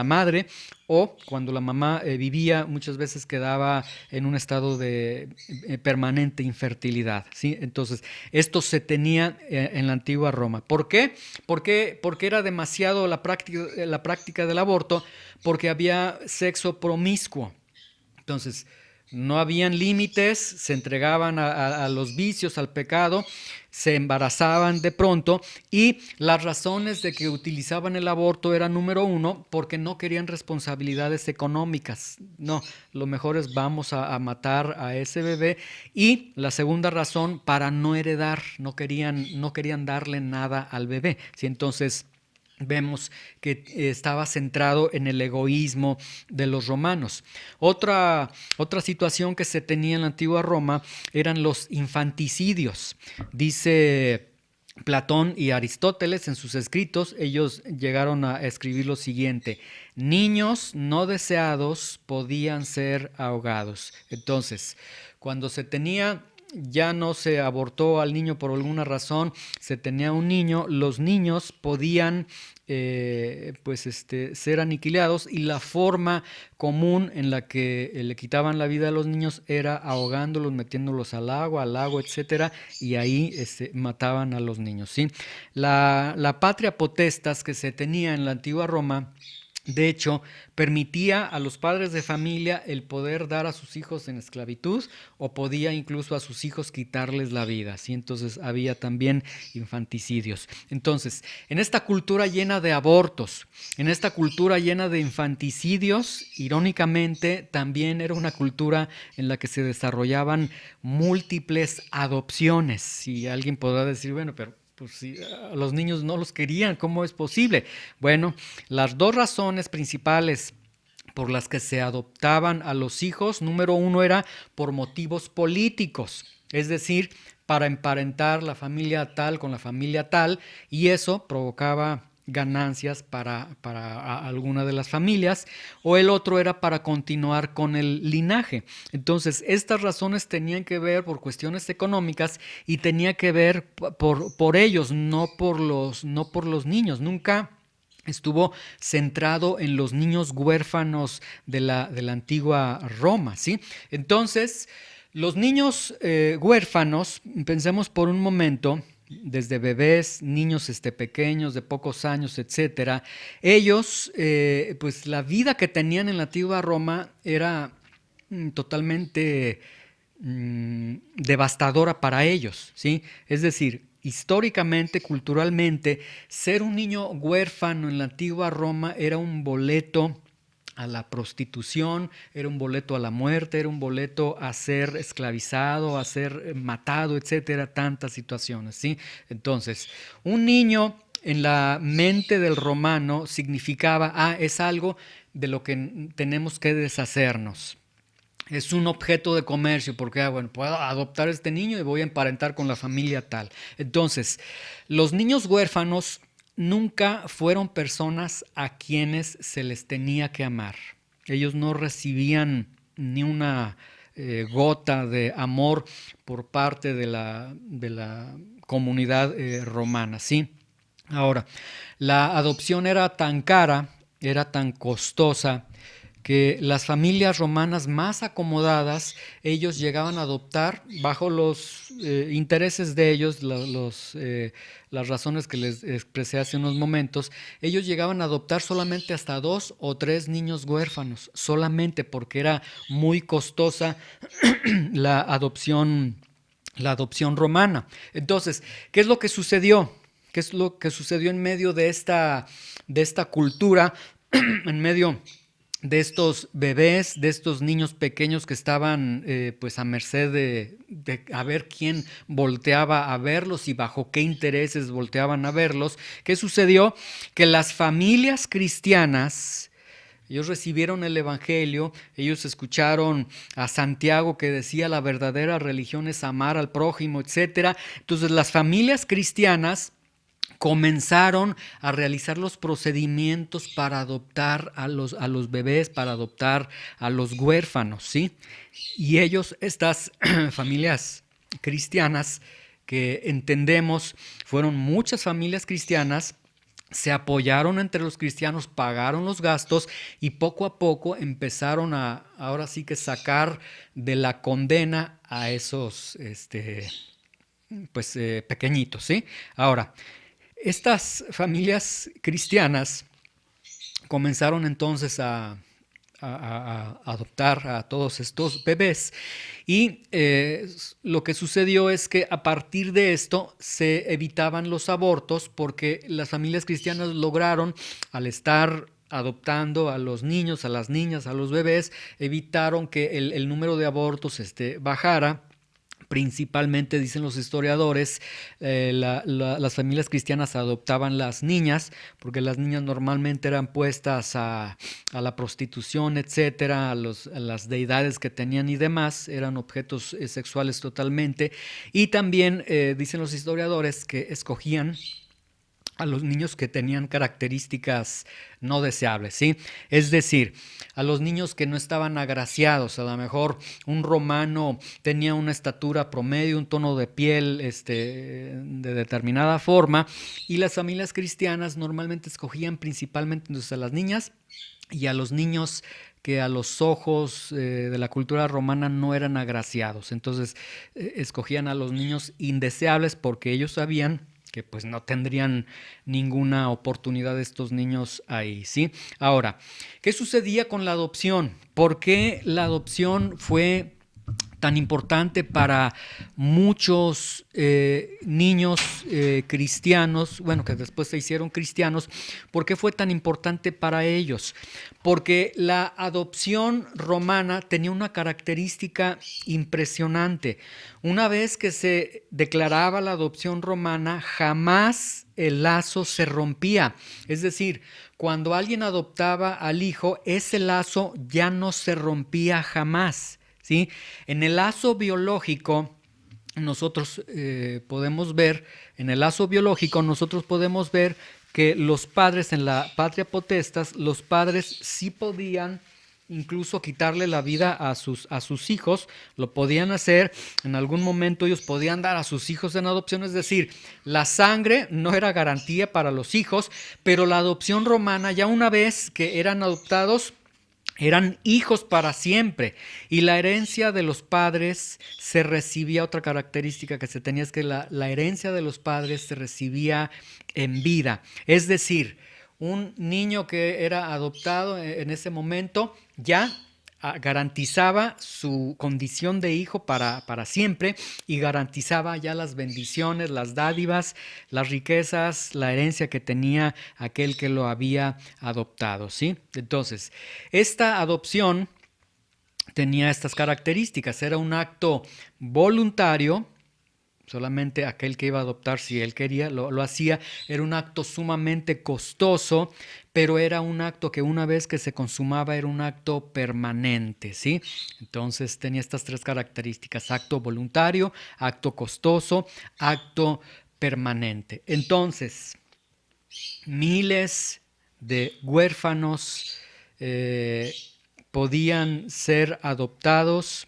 Speaker 1: madre, o cuando la mamá vivía, muchas veces quedaba en un estado de permanente infertilidad, ¿sí? Entonces, esto se tenía en la antigua Roma. ¿Por qué? Porque era demasiado la práctica del aborto, porque había sexo promiscuo. Entonces, no habían límites, se entregaban a los vicios, al pecado, se embarazaban de pronto, y las razones de que utilizaban el aborto era número uno, porque no querían responsabilidades económicas. No, lo mejor es vamos a matar a ese bebé. Y la segunda razón, para no heredar, no querían darle nada al bebé. ¿Sí? Entonces, vemos que estaba centrado en el egoísmo de los romanos. Otra situación que se tenía en la antigua Roma eran los infanticidios. Dice Platón y Aristóteles en sus escritos, ellos llegaron a escribir lo siguiente: niños no deseados podían ser ahogados. Entonces, cuando ya no se abortó al niño por alguna razón, se tenía un niño, los niños podían ser aniquilados, y la forma común en la que le quitaban la vida a los niños era ahogándolos, metiéndolos al agua, etcétera, y ahí mataban a los niños, ¿sí? La patria potestas que se tenía en la antigua Roma, de hecho, permitía a los padres de familia el poder dar a sus hijos en esclavitud, o podía incluso a sus hijos quitarles la vida, ¿sí? Entonces había también infanticidios. Entonces, en esta cultura llena de abortos, en esta cultura llena de infanticidios, irónicamente, también era una cultura en la que se desarrollaban múltiples adopciones. Y alguien podrá decir, bueno, pero pues si a los niños no los querían, ¿cómo es posible? Bueno, las dos razones principales por las que se adoptaban a los hijos, número uno era por motivos políticos, es decir, para emparentar la familia tal con la familia tal, y eso provocaba ganancias para alguna de las familias, o el otro era para continuar con el linaje. Entonces, estas razones tenían que ver por cuestiones económicas, y tenía que ver por ellos, no por los niños. Nunca estuvo centrado en los niños huérfanos de la antigua Roma, ¿sí? Entonces, los niños huérfanos, pensemos por un momento, desde bebés, niños pequeños de pocos años, etcétera, ellos, pues la vida que tenían en la antigua Roma era totalmente devastadora para ellos, ¿sí? Es decir, históricamente, culturalmente, ser un niño huérfano en la antigua Roma era un boleto a la prostitución, era un boleto a la muerte, era un boleto a ser esclavizado, a ser matado, etcétera, tantas situaciones, ¿sí? Entonces, un niño en la mente del romano significaba, es algo de lo que tenemos que deshacernos. Es un objeto de comercio porque, bueno, puedo adoptar a este niño y voy a emparentar con la familia tal. Entonces, los niños huérfanos nunca fueron personas a quienes se les tenía que amar. Ellos no recibían ni una gota de amor por parte de la comunidad romana, ¿sí? Ahora, la adopción era tan cara, era tan costosa, que las familias romanas más acomodadas, ellos llegaban a adoptar bajo los intereses de ellos, las razones que les expresé hace unos momentos, ellos llegaban a adoptar solamente hasta 2 o 3 niños huérfanos, solamente porque era muy costosa la adopción, la adopción romana. Entonces, ¿qué es lo que sucedió? ¿Qué es lo que sucedió en medio de esta cultura, en medio de estos bebés, de estos niños pequeños que estaban pues a merced de a ver quién volteaba a verlos y bajo qué intereses volteaban a verlos? ¿Qué sucedió? Que las familias cristianas, ellos recibieron el evangelio, ellos escucharon a Santiago que decía la verdadera religión es amar al prójimo, etcétera. Entonces las familias cristianas comenzaron a realizar los procedimientos para adoptar a los bebés, para adoptar a los huérfanos, ¿sí? Y ellos, estas familias cristianas que entendemos, fueron muchas familias cristianas, se apoyaron entre los cristianos, pagaron los gastos y poco a poco empezaron a, ahora sí que sacar de la condena a esos, pues, pequeñitos, ¿sí? Ahora, estas familias cristianas comenzaron entonces a adoptar a todos estos bebés y lo que sucedió es que a partir de esto se evitaban los abortos porque las familias cristianas lograron, al estar adoptando a los niños, a las niñas, a los bebés, evitaron que el número de abortos bajara. Principalmente, dicen los historiadores, las familias cristianas adoptaban las niñas, porque las niñas normalmente eran puestas a la prostitución, etcétera, a las deidades que tenían y demás, eran objetos sexuales totalmente. Y también dicen los historiadores que escogían a los niños que tenían características no deseables, ¿sí? Es decir, a los niños que no estaban agraciados, a lo mejor un romano tenía una estatura promedio, un tono de piel de determinada forma, y las familias cristianas normalmente escogían principalmente entonces a las niñas y a los niños que a los ojos de la cultura romana no eran agraciados. Entonces escogían a los niños indeseables porque ellos sabían que pues no tendrían ninguna oportunidad estos niños ahí, ¿sí? Ahora, ¿qué sucedía con la adopción? ¿Por qué la adopción fue tan importante para muchos niños cristianos, bueno, que después se hicieron cristianos? ¿Por qué fue tan importante para ellos? Porque la adopción romana tenía una característica impresionante. Una vez que se declaraba la adopción romana, jamás el lazo se rompía. Es decir, cuando alguien adoptaba al hijo, ese lazo ya no se rompía jamás, ¿sí? En el lazo biológico, nosotros podemos ver, que los padres en la patria potestas, los padres sí podían incluso quitarle la vida a sus hijos, lo podían hacer, en algún momento ellos podían dar a sus hijos en adopción, es decir, la sangre no era garantía para los hijos, pero la adopción romana, ya una vez que eran adoptados, eran hijos para siempre, y la herencia de los padres se recibía. Otra característica que se tenía es que la herencia de los padres se recibía en vida. Es decir, un niño que era adoptado en ese momento ya garantizaba su condición de hijo para siempre, y garantizaba ya las bendiciones, las dádivas, las riquezas, la herencia que tenía aquel que lo había adoptado, ¿sí? Entonces, esta adopción tenía estas características: era un acto voluntario, Solamente aquel que iba a adoptar, si él quería, lo hacía. Era un acto sumamente costoso, pero era un acto que una vez que se consumaba era un acto permanente, ¿sí? Entonces tenía estas tres características: acto voluntario, acto costoso, acto permanente. Entonces, miles de huérfanos eh, podían ser adoptados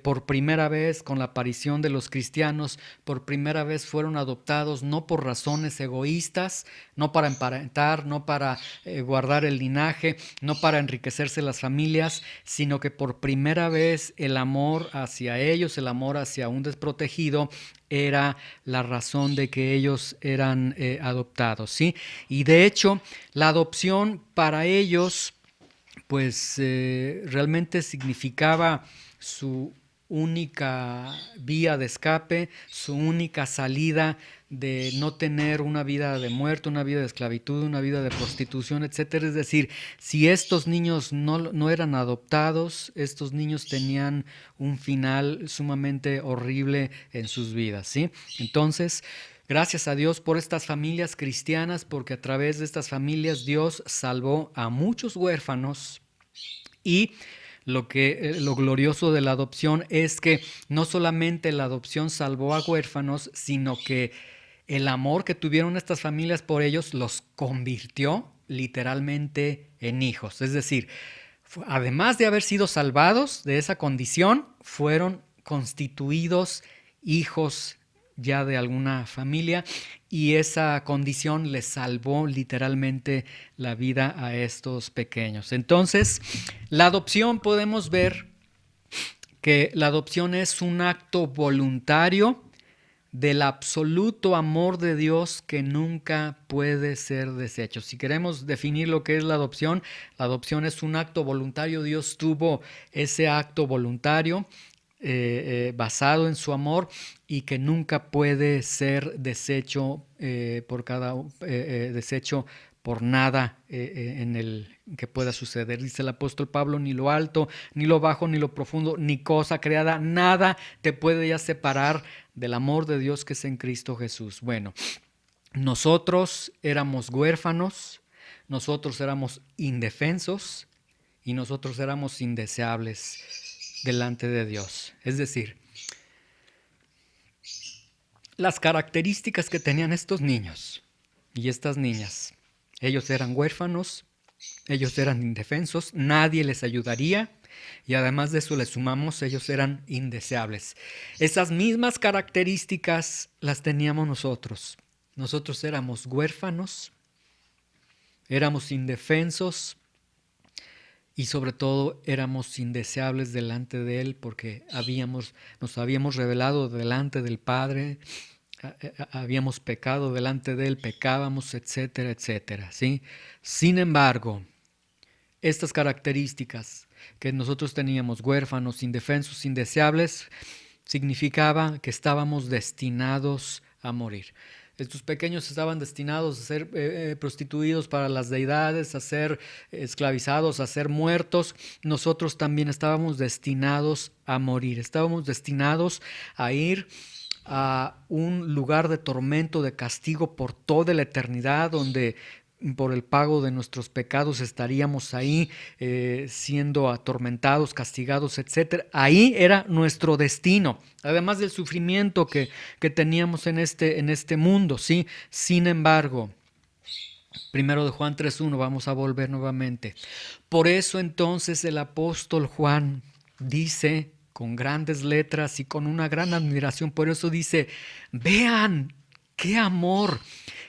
Speaker 1: por primera vez con la aparición de los cristianos. Por primera vez fueron adoptados no por razones egoístas, no para emparentar, no para guardar el linaje, no para enriquecerse las familias, sino que por primera vez el amor hacia ellos, el amor hacia un desprotegido, era la razón de que ellos eran adoptados, ¿sí? Y de hecho, la adopción para ellos pues realmente significaba su única vía de escape, su única salida de no tener una vida de muerte, una vida de esclavitud, una vida de prostitución, etcétera. Es decir, si estos niños no eran adoptados, estos niños tenían un final sumamente horrible en sus vidas, ¿sí? Entonces, gracias a Dios por estas familias cristianas, porque a través de estas familias Dios salvó a muchos huérfanos. Y lo glorioso de la adopción es que no solamente la adopción salvó a huérfanos, sino que el amor que tuvieron estas familias por ellos los convirtió literalmente en hijos. Es decir, además de haber sido salvados de esa condición, fueron constituidos hijos ya de alguna familia, y esa condición les salvó literalmente la vida a estos pequeños. Entonces, la adopción, podemos ver que la adopción es un acto voluntario del absoluto amor de Dios que nunca puede ser deshecho. Si queremos definir lo que es la adopción es un acto voluntario. Dios tuvo ese acto voluntario basado en su amor, y que nunca puede ser deshecho deshecho por nada en el que pueda suceder. Dice el apóstol Pablo: ni lo alto, ni lo bajo, ni lo profundo, ni cosa creada, nada te puede ya separar del amor de Dios que es en Cristo Jesús. Bueno, nosotros éramos huérfanos, nosotros éramos indefensos y nosotros éramos indeseables delante de Dios. Es decir, las características que tenían estos niños y estas niñas: ellos eran huérfanos, ellos eran indefensos, nadie les ayudaría, y además de eso le sumamos, ellos eran indeseables. Esas mismas características las teníamos nosotros. Nosotros éramos huérfanos, éramos indefensos, y sobre todo éramos indeseables delante de Él, porque nos habíamos rebelado delante del Padre, habíamos pecado delante de Él, pecábamos, etcétera, etcétera, ¿sí? Sin embargo, estas características que nosotros teníamos, huérfanos, indefensos, indeseables, significaba que estábamos destinados a morir. Estos pequeños estaban destinados a ser prostituidos para las deidades, a ser esclavizados, a ser muertos. Nosotros también estábamos destinados a morir. Estábamos destinados a ir a un lugar de tormento, de castigo por toda la eternidad, donde por el pago de nuestros pecados estaríamos ahí siendo atormentados, castigados, etc. Ahí era nuestro destino, además del sufrimiento que teníamos en este mundo, ¿sí? Sin embargo, 1 de Juan 3:1, vamos a volver nuevamente. Por eso entonces el apóstol Juan dice con grandes letras y con una gran admiración, por eso dice: vean qué amor,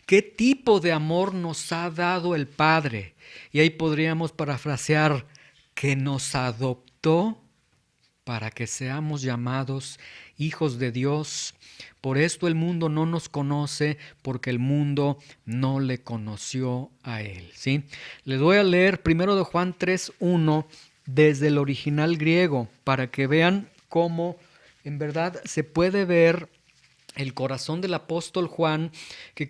Speaker 1: qué tipo de amor nos ha dado el Padre. Y ahí podríamos parafrasear: que nos adoptó para que seamos llamados hijos de Dios. Por esto el mundo no nos conoce, porque el mundo no le conoció a Él, ¿sí? Les voy a leer 1 de Juan 3:1 desde el original griego, para que vean cómo en verdad se puede ver el corazón del apóstol Juan, que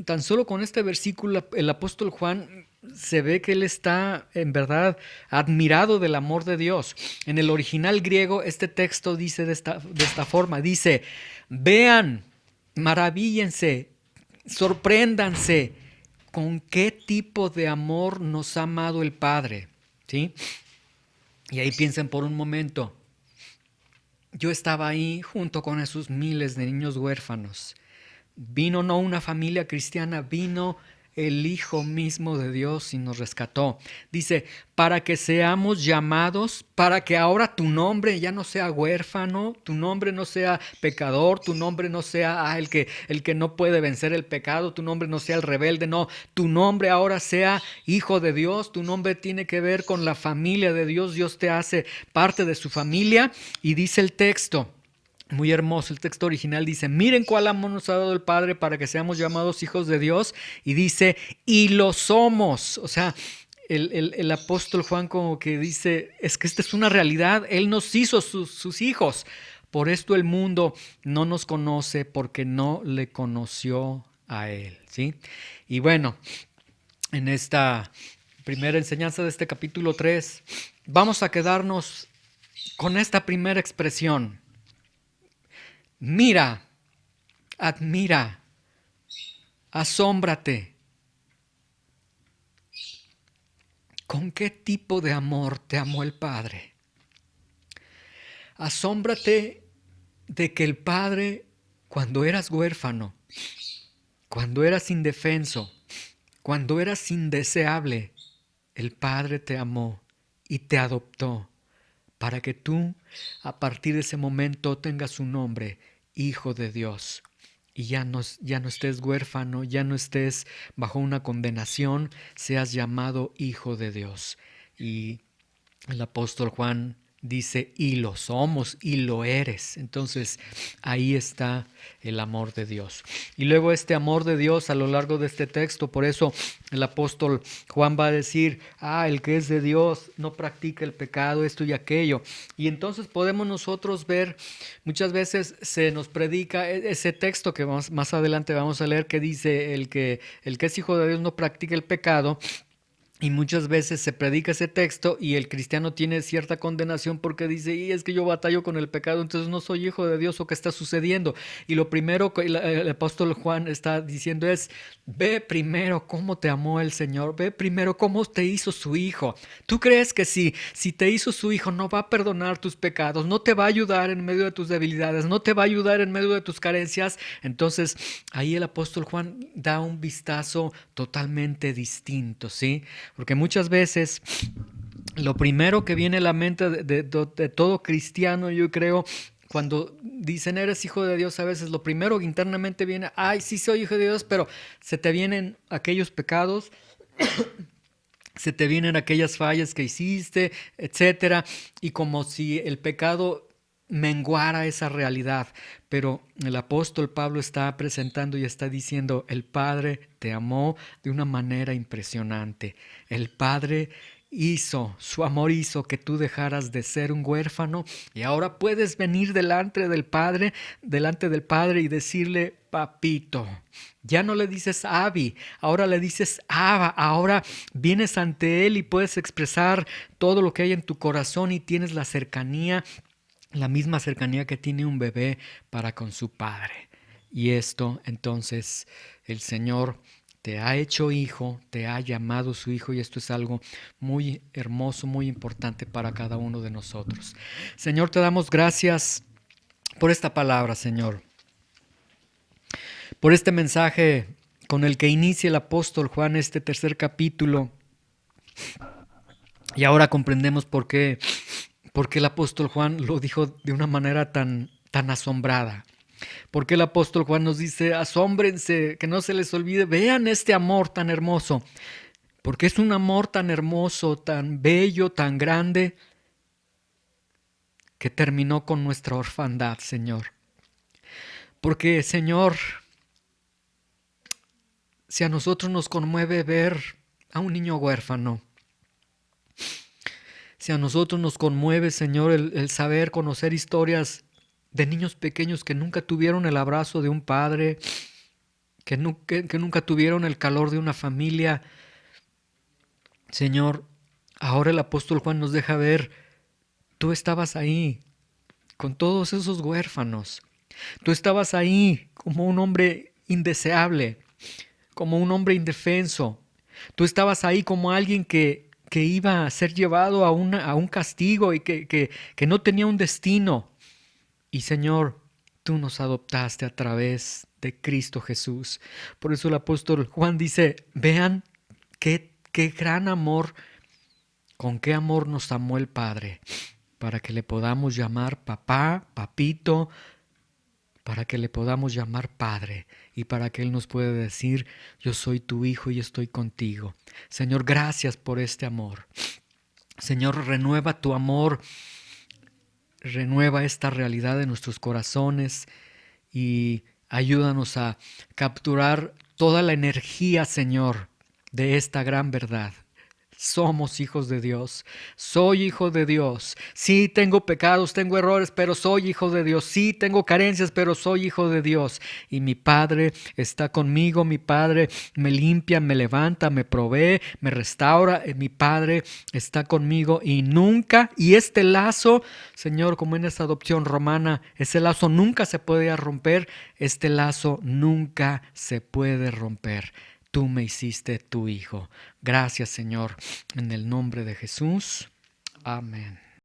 Speaker 1: tan solo con este versículo, el apóstol Juan se ve que él está en verdad admirado del amor de Dios. En el original griego, este texto dice de esta forma, dice: vean, maravíllense, sorpréndanse con qué tipo de amor nos ha amado el Padre. ¿Sí? Y ahí piensen por un momento. Yo estaba ahí junto con esos miles de niños huérfanos. Vino no una familia cristiana, vino el Hijo mismo de Dios y nos rescató. Dice, para que seamos llamados, para que ahora tu nombre ya no sea huérfano, tu nombre no sea pecador, tu nombre no sea el que no puede vencer el pecado, tu nombre no sea el rebelde, no, tu nombre ahora sea Hijo de Dios, tu nombre tiene que ver con la familia de Dios, Dios te hace parte de su familia. Y dice el texto, muy hermoso, el texto original dice, miren cuál amor nos ha dado el Padre para que seamos llamados hijos de Dios. Y dice, y lo somos. O sea, el apóstol Juan como que dice, es que esta es una realidad, Él nos hizo sus hijos. Por esto el mundo no nos conoce porque no le conoció a Él. ¿Sí? Y bueno, en esta primera enseñanza de este capítulo 3, vamos a quedarnos con esta primera expresión. Mira, admira, asómbrate. ¿Con qué tipo de amor te amó el Padre? Asómbrate de que el Padre, cuando eras huérfano, cuando eras indefenso, cuando eras indeseable, el Padre te amó y te adoptó para que tú, a partir de ese momento, tengas un nombre, Hijo de Dios. Y ya no estés huérfano, ya no estés bajo una condenación, seas llamado Hijo de Dios. Y el apóstol Juan dice, y lo somos, y lo eres. Entonces, ahí está el amor de Dios. Y luego este amor de Dios a lo largo de este texto, por eso el apóstol Juan va a decir, el que es de Dios no practica el pecado, esto y aquello. Y entonces podemos nosotros ver, muchas veces se nos predica ese texto que más adelante vamos a leer, que dice, el que es hijo de Dios no practica el pecado. Y muchas veces se predica ese texto y el cristiano tiene cierta condenación porque dice, y es que yo batallo con el pecado, entonces no soy hijo de Dios, ¿o qué está sucediendo? Y lo primero que el apóstol Juan está diciendo es, ve primero cómo te amó el Señor, ve primero cómo te hizo su hijo. ¿Tú crees que si te hizo su hijo no va a perdonar tus pecados, no te va a ayudar en medio de tus debilidades, no te va a ayudar en medio de tus carencias? Entonces ahí el apóstol Juan da un vistazo totalmente distinto, ¿sí? Porque muchas veces lo primero que viene a la mente de todo cristiano, yo creo, cuando dicen eres hijo de Dios, a veces lo primero que internamente viene, sí soy hijo de Dios, pero se te vienen aquellos pecados, se te vienen aquellas fallas que hiciste, etcétera, y como si el pecado menguara esa realidad. Pero el apóstol Pablo está presentando y está diciendo, el Padre te amó de una manera impresionante. El Padre su amor hizo que tú dejaras de ser un huérfano y ahora puedes venir delante del Padre y decirle, papito. Ya no le dices Abi, ahora le dices Abba, ahora vienes ante Él y puedes expresar todo lo que hay en tu corazón y tienes la misma cercanía que tiene un bebé para con su padre. Y esto, entonces, el Señor te ha hecho hijo, te ha llamado su hijo, y esto es algo muy hermoso, muy importante para cada uno de nosotros. Señor, te damos gracias por esta palabra, Señor, por este mensaje con el que inicia el apóstol Juan este tercer capítulo. Y ahora comprendemos por qué el apóstol Juan lo dijo de una manera tan asombrada. Porque el apóstol Juan nos dice, asómbrense, que no se les olvide, vean este amor tan hermoso. Porque es un amor tan hermoso, tan bello, tan grande, que terminó con nuestra orfandad, Señor. Porque, Señor, si a nosotros nos conmueve ver a un niño huérfano, si a nosotros nos conmueve, Señor, el saber, conocer historias de niños pequeños que nunca tuvieron el abrazo de un padre, que nunca tuvieron el calor de una familia. Señor, ahora el apóstol Juan nos deja ver, tú estabas ahí con todos esos huérfanos. Tú estabas ahí como un hombre indeseable, como un hombre indefenso. Tú estabas ahí como alguien que iba a ser llevado a un castigo y que no tenía un destino. Y Señor, tú nos adoptaste a través de Cristo Jesús. Por eso el apóstol Juan dice, vean qué gran amor, con qué amor nos amó el Padre, para que le podamos llamar papá, papito, para que le podamos llamar Padre y para que Él nos pueda decir, yo soy tu hijo y estoy contigo. Señor, gracias por este amor. Señor, renueva tu amor, renueva esta realidad de nuestros corazones y ayúdanos a capturar toda la energía, Señor, de esta gran verdad. Somos hijos de Dios. Soy hijo de Dios. Sí, tengo pecados, tengo errores, pero soy hijo de Dios. Sí, tengo carencias, pero soy hijo de Dios. Y mi Padre está conmigo. Mi Padre me limpia, me levanta, me provee, me restaura. Mi Padre está conmigo y nunca, y este lazo, Señor, como en esta adopción romana, ese lazo nunca se puede romper. Este lazo nunca se puede romper. Tú me hiciste tu hijo. Gracias, Señor, en el nombre de Jesús. Amén.